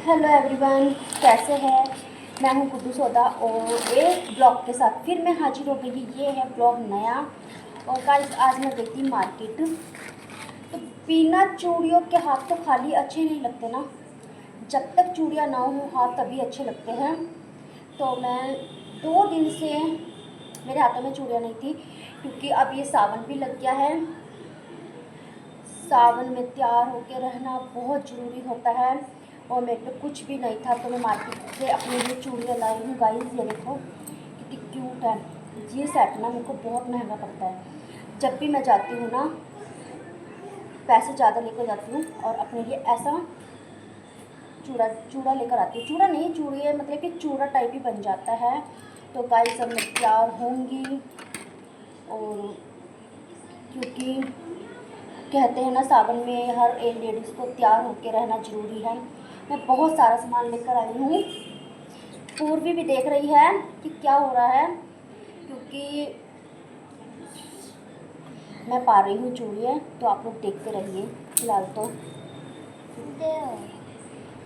Hello everyone, कैसे हैं। मैं हूं गुड्डू सौदा और एक ब्लॉग के साथ फिर मैं हाजिर हो गई। ये है ब्लॉग नया। और गाइस आज मैं गई थी मार्केट। तो बिना चूड़ियों के हाथ तो खाली अच्छे नहीं लगते ना। जब तक चूड़ियाँ ना हो हाथ तभी अच्छे लगते हैं। तो मैं 2 दिन से मेरे हाथों में चूड़ियाँ नहीं थी, क्योंकि अब ये सावन भी लग गया है। सावन में तैयार होकर रहना बहुत ज़रूरी होता है और मेरे पे कुछ भी नहीं था, तो मैं मार्केट से अपने लिए चूड़ियाँ लाई हूँ। गाइस ये देखो कितनी क्यूट है। ये सेट ना मेरे को बहुत महंगा पड़ता है। जब भी मैं जाती हूँ ना, पैसे ज़्यादा लेकर जाती हूँ और अपने लिए ऐसा चूड़ा लेकर आती हूँ। चूड़ा नहीं, चूड़िया मतलब कि चूड़ा टाइप ही बन जाता है। तो गाइस अब मैं तैयार होंगी, और क्योंकि कहते हैं ना सावन में हर एक लेडीज़ को तैयार होकर रहना ज़रूरी है। मैं बहुत सारा सामान लेकर आई हूँ। पूर्वी भी देख रही है कि क्या हो रहा है, क्योंकि मैं पा रही हूँ चूड़ियाँ। तो आप लोग देखते रहिए। फिलहाल तो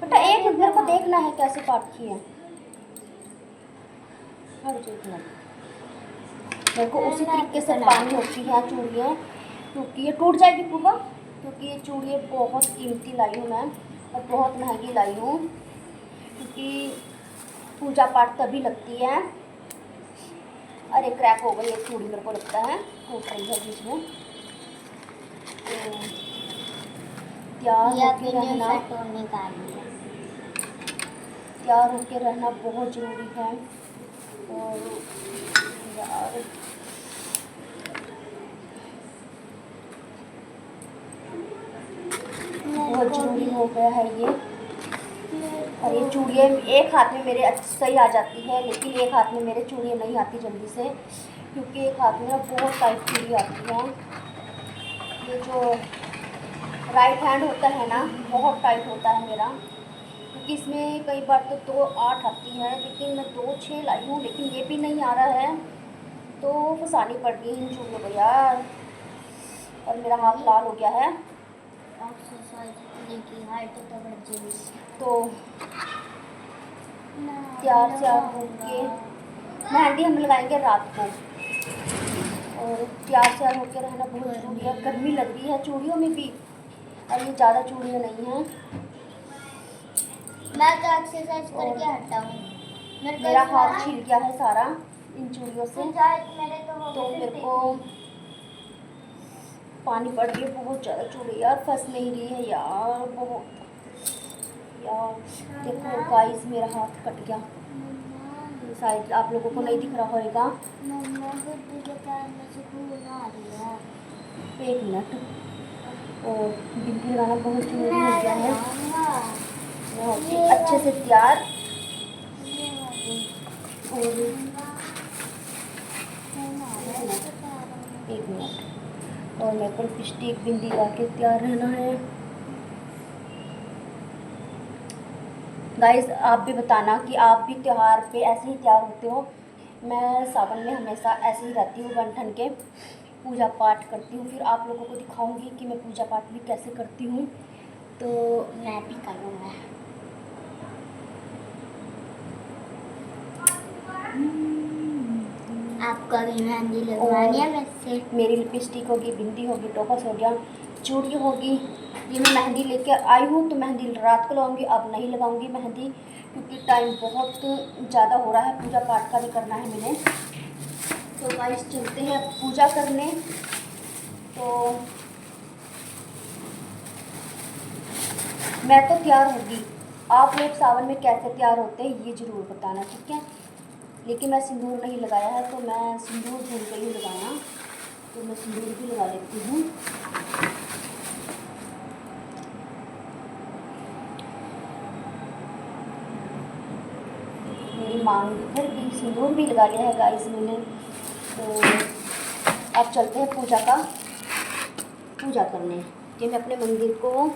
बेटा एक मिनट, मेरे को देखना है कैसे काटती है। मेरे को उसी तरीके से पानी होती है चूड़ियाँ, क्योंकि ये टूट जाएगी पूरा। क्योंकि ये चूड़ियाँ बहुत कीमती लाई हूँ मैं और बहुत महंगी लाई हूँ, क्योंकि पूजा पाठ तभी लगती है। अरे क्रैक हो गई एक चूड़ी, मेरे को लगता है टूट रही है बीच में। तो तैयार होकर रहना बहुत ज़रूरी है। और यार बहुत ज़रूरी हो गया है ये। और ये चूड़ियाँ एक हाथ में मेरे सही आ जाती है, लेकिन एक हाथ में मेरे चूड़ियाँ नहीं आती जल्दी से, क्योंकि एक हाथ में ना बहुत टाइट चूड़ी आती है। ये जो राइट हैंड होता है ना, बहुत टाइट होता है मेरा, क्योंकि इसमें कई बार तो 2-8 आती है, लेकिन मैं 2-6 लाई हूँ, लेकिन ये भी नहीं आ रहा है। तो फंसानी पड़ गई इन चूड़ियों को यार। और मेरा हाथ लाल हो गया है। तो तैयार होके मेहंदी हम लगाएंगे रात को, और तैयार होकर रहना बहुत ज़रूरी है। गर्मी लग रही है चूड़ियों में भी, और ये ज़्यादा चूड़ियाँ नहीं हैं। मैं तो एक्सरसाइज करके हटा हूँ। मेरा हाथ छिल गया है सारा इन चूड़ियों से। तो मेरे को पानी पड़ रही है बहुत ज़्यादा। चूड़ी यार फंस नहीं रही है यार, बहुत यार। देखो गाइस मेरा हाथ कट गया, शायद आप लोगों को नहीं दिख रहा होगा। एक मिनट। और बिंदी लगाना बहुत जरूरी हो गया है। अच्छे से तैयार। और एक मिनट, और मेरे को लिपस्टिक बिंदी लगा के तैयार रहना है। गाइस आप भी बताना कि आप भी त्यौहार पे ऐसे ही तैयार होते हो। मैं सावन में हमेशा ऐसे ही रहती हूँ, बन ठन के पूजा पाठ करती हूँ। फिर आप लोगों को दिखाऊंगी कि मैं पूजा पाठ भी कैसे करती हूँ। तो मैं भी करूँगा। आपको भी मेहंदी लगवानी है मुझसे। मेरी लिपस्टिक होगी, बिंदी होगी, टोपस हो गया, चूड़ी होगी। ये मैं मेहंदी लेके आई हूँ, तो मेहंदी रात को लगाऊंगी, अब नहीं लगाऊंगी मेहंदी, क्योंकि टाइम बहुत ज़्यादा हो रहा है। पूजा पाठ का भी करना है मैंने। तो गाइस चलते हैं पूजा करने। तो मैं तो तैयार होगी। आप लोग सावन में कैसे तैयार होते हैं ये ज़रूर बताना, ठीक है। लेकिन मैं सिंदूर नहीं लगाया है, तो मैं सिंदूर भूल गई हूँ लगाना, तो मैं सिंदूर भी लगा लेती हूँ। मेरी मांग पर भी सिंदूर भी लगा लिया है गाइस मैंने। तो अब चलते हैं पूजा करने। कि मैं अपने मंदिर को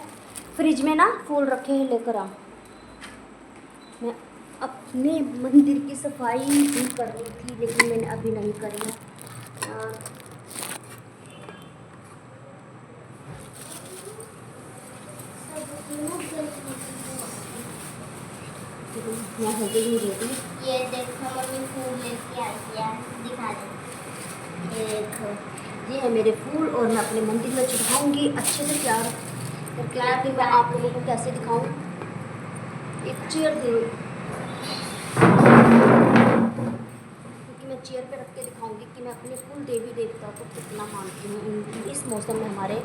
फ्रिज में ना फूल रखे हैं, लेकर आ। मैं अपने मंदिर की सफाई भी कर रही थी, लेकिन मैंने अभी नहीं करी है। करती हूँ। मैं हो गई हूँ रेडी। ये देखो मम्मी फूल लेके आई है, दिखा दे। ये देखो, ये है मेरे फूल और मैं अपने मंदिर में चढ़ाऊँगी अच्छे से तैयार करके। लेकिन मैं आप लोगों को कैसे दिखाऊँ, एक चेयर दे, क्योंकि मैं चेयर पे रख के दिखाऊंगी कि मैं अपने कुल देवी देवता को कितना मानती हूँ। इनकी इस मौसम में हमारे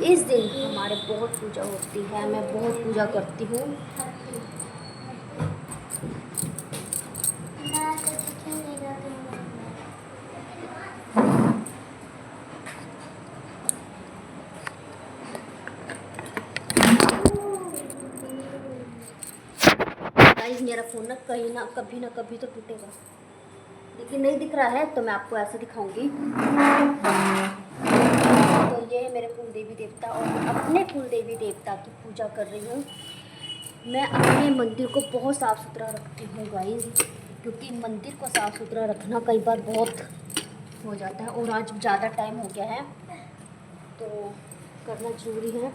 इस दिन हमारे बहुत पूजा होती है, मैं बहुत पूजा करती हूँ। गाइस मेरा फ़ोन ना कभी तो टूटेगा, लेकिन नहीं दिख रहा है तो मैं आपको ऐसे दिखाऊंगी। तो ये है मेरे कुल देवी देवता और मैं अपने कुल देवी देवता की पूजा कर रही हूँ। मैं अपने मंदिर को बहुत साफ़ सुथरा रखती हूँ गाइस, क्योंकि मंदिर को साफ़ सुथरा रखना कई बार बहुत हो जाता है और आज ज़्यादा टाइम हो गया है तो करना ज़रूरी है।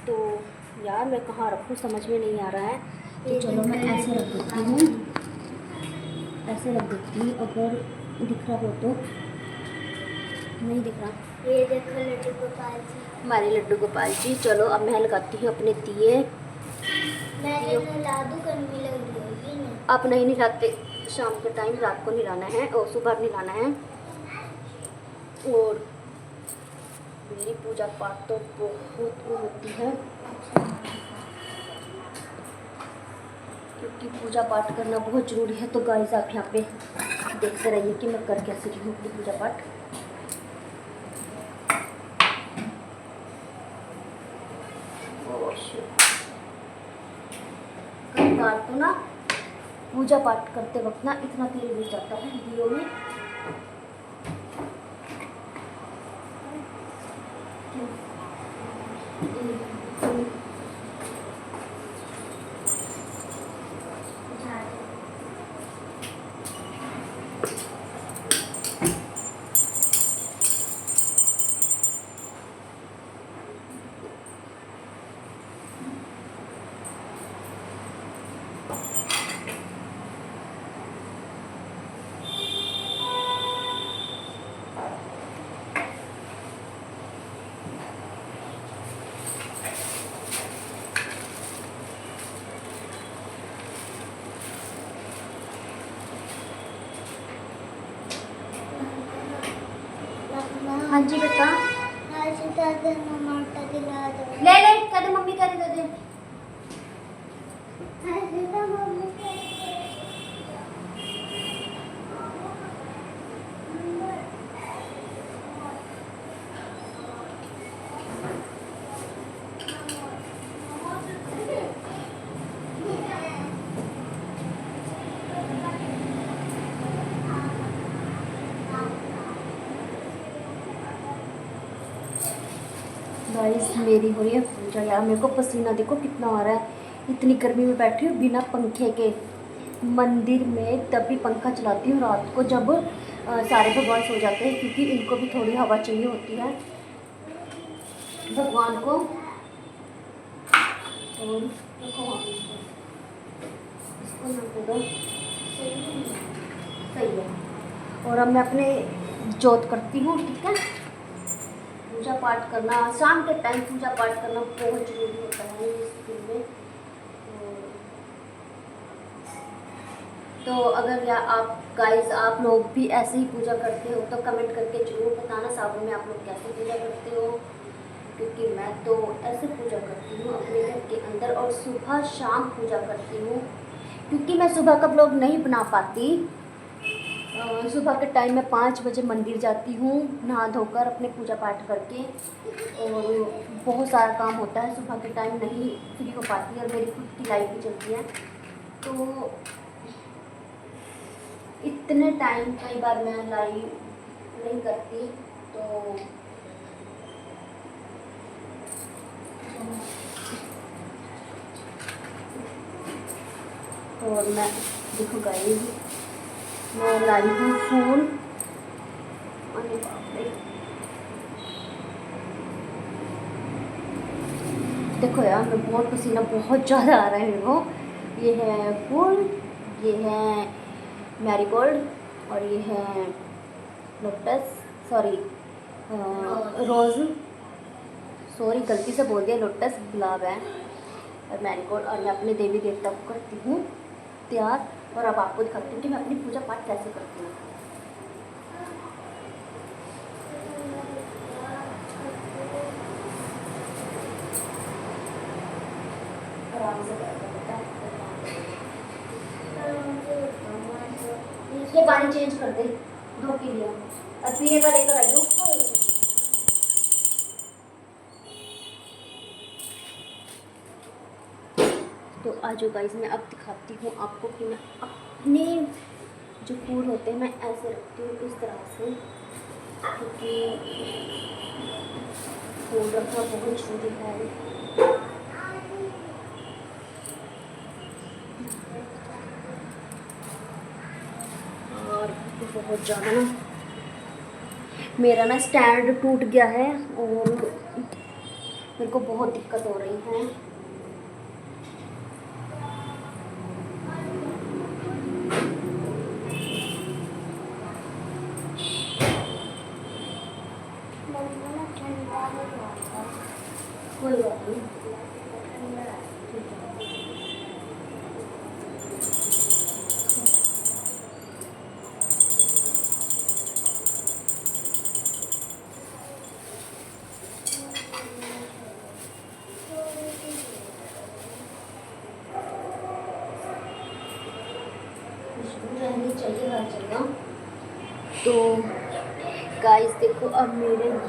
तो यार मैं कहाँ रखूँ समझ में नहीं आ रहा है, तो चलो मैं ऐसे रख देती हूँ, ऐसे रख देती हूँ। अगर दिख रहा हो तो, नहीं दिख रहा। ये देखो लड्डू गोपाल जी, हमारे लड्डू गोपाल जी। चलो अब मैं लगाती हूँ अपने दिए। मैं लादू करनी लग रही होगी ना। आप नहीं नहलाते, शाम के टाइम, रात को नहलाना है और सुबह नहलाना है। और मेरी पूजा पाठ तो बहुत होती है, क्योंकि पूजा पाठ करना बहुत ज़रूरी है। तो गाइस आप यहाँ पे देखते रहिए कि मैं कर कैसे रही हूँ अपनी पूजा पाठ। कई बार तो ना पूजा पाठ करते वक्त ना इतना तेल गिर जाता है दियों में। हाँ जी बेटा, ले ले कह दे मम्मी, कह दे दे। गाइस मेरी हो रही है पूजा। यार मेरे को पसीना देखो कितना आ रहा है, इतनी गर्मी में बैठी हूँ बिना पंखे के मंदिर में। तब भी पंखा चलाती हूँ रात को जब सारे भगवान सो जाते हैं, क्योंकि इनको भी थोड़ी हवा चाहिए होती है भगवान को। और इसको दो, सही है। और अब मैं अपने जोत करती हूँ, ठीक है। पूजा पाठ करना शाम के टाइम, पूजा पाठ करना बहुत ज़रूरी होता है इस दिन में। तो अगर या आप गाइस आप लोग भी ऐसे ही पूजा करते हो तो कमेंट करके ज़रूर बताना सावन में आप लोग कैसे पूजा करते हो, क्योंकि मैं तो ऐसे पूजा करती हूँ अपने घर के अंदर और सुबह शाम पूजा करती हूँ। क्योंकि मैं सुबह का ब्लॉग नहीं बना पाती, सुबह के टाइम में 5 बजे मंदिर जाती हूँ नहा धोकर अपने पूजा पाठ करके, और बहुत सारा काम होता है सुबह के टाइम, नहीं फ्री हो पाती और मेरी खुद की लाइफ भी चलती है। तो इतने टाइम कई बार मैं लाइव नहीं करती। तो और मैं देखो गाइस मैं लाई हूँ फूल। अरे बाप रे, देखो यार, मैं बहुत पसीना बहुत ज़्यादा आ रहा है मेरे को। ये है फूल, ये है मैरीगोल्ड और ये है लोटस, सॉरी रोज़, सॉरी गलती से बोल दिया, लोटस गुलाब है और मैरीगोल्ड। और मैं अपने देवी देवता को करती हूँ तैयार, और अब आपको दिखाती हूँ कि मैं अपनी पूजा पाठ कैसे करती हूँ। आराम से बैठो बेटा। ये पानी चेंज कर दे, धो के लिया और पीने का लेकर आइयो। तो आज गाइस मैं अब दिखाती हूँ आपको कि मैं अपने जो फूल होते हैं मैं ऐसे रखती हूँ इस तरह से, क्योंकि फूल रखना बहुत जरूरी है। और बहुत ज़्यादा ना मेरा ना स्टैंड टूट गया है और मेरे को बहुत दिक्कत हो रही है। कोई बात नहीं, ठीक है। रहनी चाहिए हर जगह। तो गाइस देखो, अब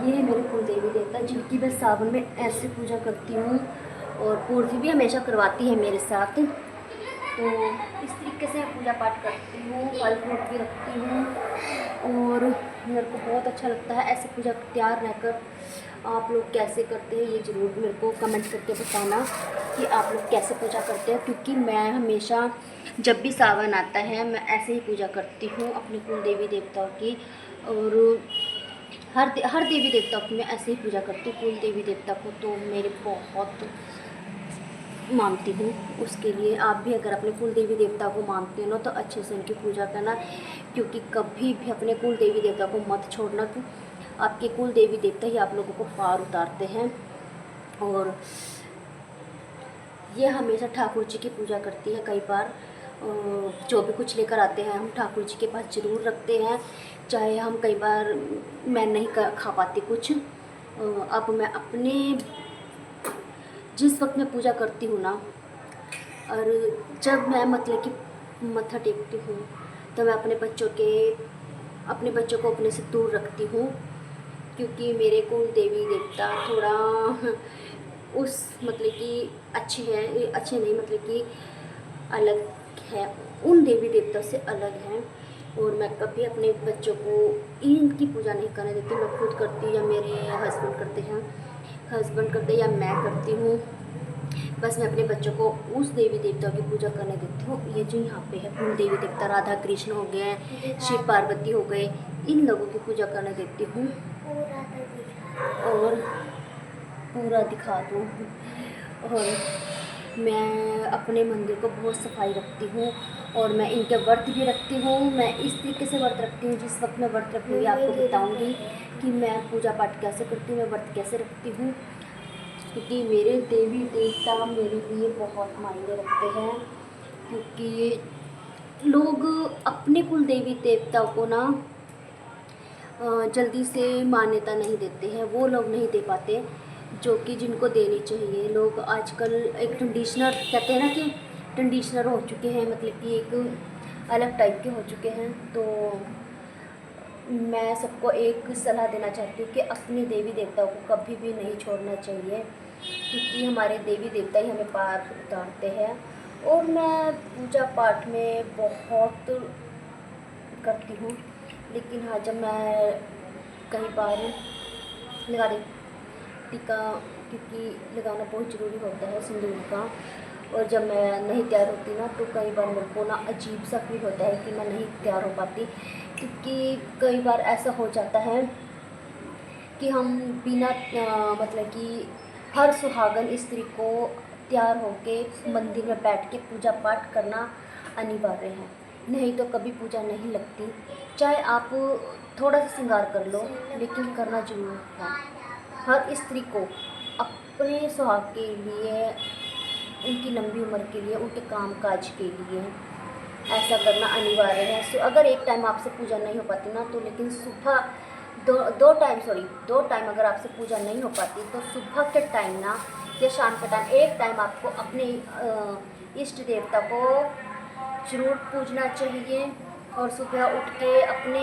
ये मेरे कुल देवी देवता जिनकी मैं सावन में ऐसे पूजा करती हूँ, और पूर्वी भी हमेशा करवाती है मेरे साथ। तो इस तरीके से मैं पूजा पाठ करती हूँ, फल फ्रूट भी रखती हूँ, और मेरे को बहुत अच्छा लगता है ऐसे पूजा तैयार रहकर। आप लोग कैसे करते हैं ये ज़रूर मेरे को कमेंट करके बताना कि आप लोग कैसे पूजा करते हैं, क्योंकि मैं हमेशा जब भी सावन आता है मैं ऐसे ही पूजा करती हूँ अपने कुल देवी देवताओं की। और हर देवी देवता की मैं ऐसे ही पूजा करती हूँ। कुल देवी देवता को तो मेरे बहुत मानती हूँ, उसके लिए आप भी अगर अपने कुल देवी देवता को मानते हो ना तो अच्छे से उनकी पूजा करना, क्योंकि कभी भी अपने कुल देवी देवता को मत छोड़ना, कि आपके कुल देवी देवता ही आप लोगों को पार उतारते हैं। और ये हमेशा ठाकुर जी की पूजा करती है। कई बार जो भी कुछ लेकर आते हैं हम ठाकुर जी के पास ज़रूर रखते हैं, चाहे हम कई बार मैं नहीं खा पाती कुछ। अब मैं अपने जिस वक्त मैं पूजा करती हूँ ना, और जब मैं मतलब कि मत्था टेकती हूँ, तो मैं अपने बच्चों को अपने से दूर रखती हूँ, क्योंकि मेरे कुल देवी देवता थोड़ा उस मतलब कि अच्छे हैं, अच्छे नहीं मतलब कि अलग है, उन देवी देवता से अलग हैं। और मैं कभी अपने बच्चों को इनकी पूजा नहीं करने देती। मैं खुद करती हूँ या मेरे हस्बैंड करते हैं या मैं करती हूँ। बस मैं अपने बच्चों को उस देवी देवता की पूजा करने देती हूँ। ये जो यहाँ पे है कुल देवी देवता, राधा कृष्ण हो गए, शिव पार्वती हो गए, इन लोगों की पूजा करने देती हूँ। और पूरा दिखा दूँ। और मैं अपने मंदिर को बहुत सफाई रखती हूँ, और मैं इनके व्रत भी रखती हूँ। मैं इस तरीके से व्रत रखती हूँ, जिस वक्त मैं व्रत रखूँगी आपको बताऊँगी कि मैं पूजा पाठ कैसे करती हूँ, मैं व्रत कैसे रखती हूँ, क्योंकि मेरे देवी देवता मेरे लिए बहुत मायने रखते हैं। क्योंकि लोग अपने कुल देवी देवताओं को ना जल्दी से मान्यता नहीं देते हैं, वो लोग नहीं दे पाते जो कि जिनको देनी चाहिए। लोग आजकल एक ट्रेडिशनल कहते हैं ना कि ट्रेडिशनल हो चुके हैं, मतलब कि एक अलग टाइप के हो चुके हैं। तो मैं सबको एक सलाह देना चाहती हूँ कि अपने देवी देवताओं को कभी भी नहीं छोड़ना चाहिए, क्योंकि हमारे देवी देवता ही हमें पार उतारते हैं। और मैं पूजा पाठ में बहुत करती हूँ, लेकिन हाँ जब मैं कई बार लगा दे टीका, क्योंकि लगाना बहुत ज़रूरी होता है सिंदूर का। और जब मैं नहीं तैयार होती ना तो कई बार मेरे को ना अजीब सा फील होता है कि मैं नहीं तैयार हो पाती, क्योंकि कई बार ऐसा हो जाता है कि हम बिना मतलब कि हर सुहागन स्त्री को तैयार होके मंदिर में बैठ के पूजा पाठ करना अनिवार्य है, नहीं तो कभी पूजा नहीं लगती। चाहे आप थोड़ा सा श्रृंगार कर लो, लेकिन करना जरूर है। हर स्त्री को अपने सुहाग के लिए, उनकी लंबी उम्र के लिए, उनके काम काज के लिए ऐसा करना अनिवार्य है। सो अगर एक टाइम आपसे पूजा नहीं हो पाती ना, तो लेकिन सुबह दो टाइम अगर आपसे पूजा नहीं हो पाती, तो सुबह के टाइम ना या शाम के टाइम एक टाइम आपको अपने इष्ट देवता को जरूर पूजना चाहिए। और सुबह उठ के अपने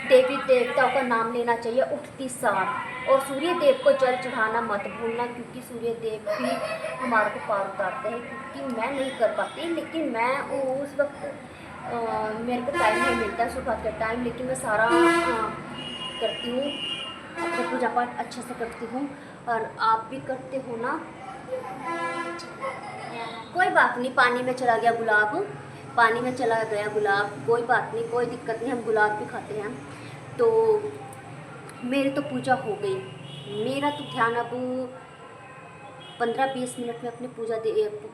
देवी देवताओं का नाम लेना चाहिए उठती सार। और सूर्य देव को जल चढ़ाना मत भूलना, क्योंकि सूर्य देव भी हमारे को पार उतारते हैं। क्योंकि मैं नहीं कर पाती, लेकिन मैं उस वक्त मेरे को टाइम नहीं मिलता सुबह के टाइम, लेकिन मैं सारा करती हूँ, अपना पूजा पाठ अच्छे से करती हूँ। और आप भी करते हो ना? कोई बात नहीं, पानी में चला गया गुलाब, पानी में चला गया गुलाब, कोई बात नहीं, कोई दिक्कत नहीं, हम गुलाब भी खाते हैं। तो मेरी तो पूजा हो गई, मेरा तो ध्यान अब 15-20 मिनट में अपने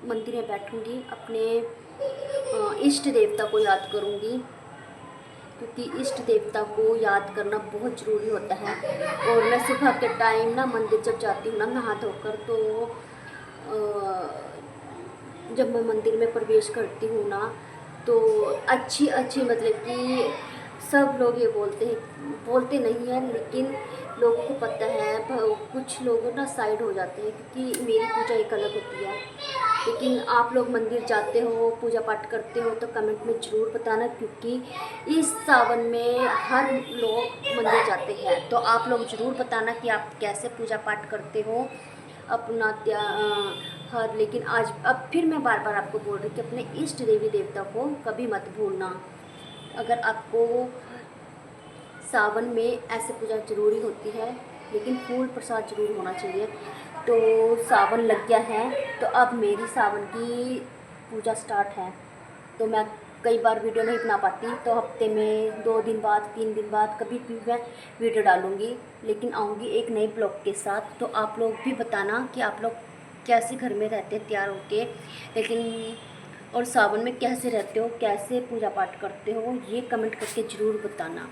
मंदिर में बैठूंगी, अपने इष्ट देवता को याद करूंगी, क्योंकि इष्ट देवता को याद करना बहुत ज़रूरी होता है। और मैं सुबह के टाइम ना मंदिर जब जाती हूँ ना नहा धोकर, तो जब मैं मंदिर में प्रवेश करती हूँ ना, तो अच्छी मतलब कि सब लोग ये बोलते नहीं हैं, लेकिन लोगों को पता है। कुछ लोग ना साइड हो जाते हैं, क्योंकि मेरी पूजा एक अलग होती है। लेकिन आप लोग मंदिर जाते हो, पूजा पाठ करते हो, तो कमेंट में ज़रूर बताना, क्योंकि इस सावन में हर लोग मंदिर जाते हैं। तो आप लोग ज़रूर बताना कि आप कैसे पूजा पाठ करते हो अपना हर। लेकिन आज अब फिर मैं बार बार आपको बोल रही कि अपने इष्ट देवी देवता को कभी मत भूलना। अगर आपको सावन में ऐसे पूजा ज़रूरी होती है, लेकिन फूल प्रसाद ज़रूर होना चाहिए। तो सावन लग गया है, तो अब मेरी सावन की पूजा स्टार्ट है। तो मैं कई बार वीडियो नहीं बना पाती, तो हफ्ते में 2 दिन बाद, 3 दिन बाद कभी भी मैं वीडियो डालूँगी, लेकिन आऊँगी एक नए ब्लॉग के साथ। तो आप लोग भी बताना कि आप लोग कैसे घर में रहते हैं तैयार होके, लेकिन और सावन में कैसे रहते हो, कैसे पूजा पाठ करते हो, ये कमेंट करके ज़रूर बताना।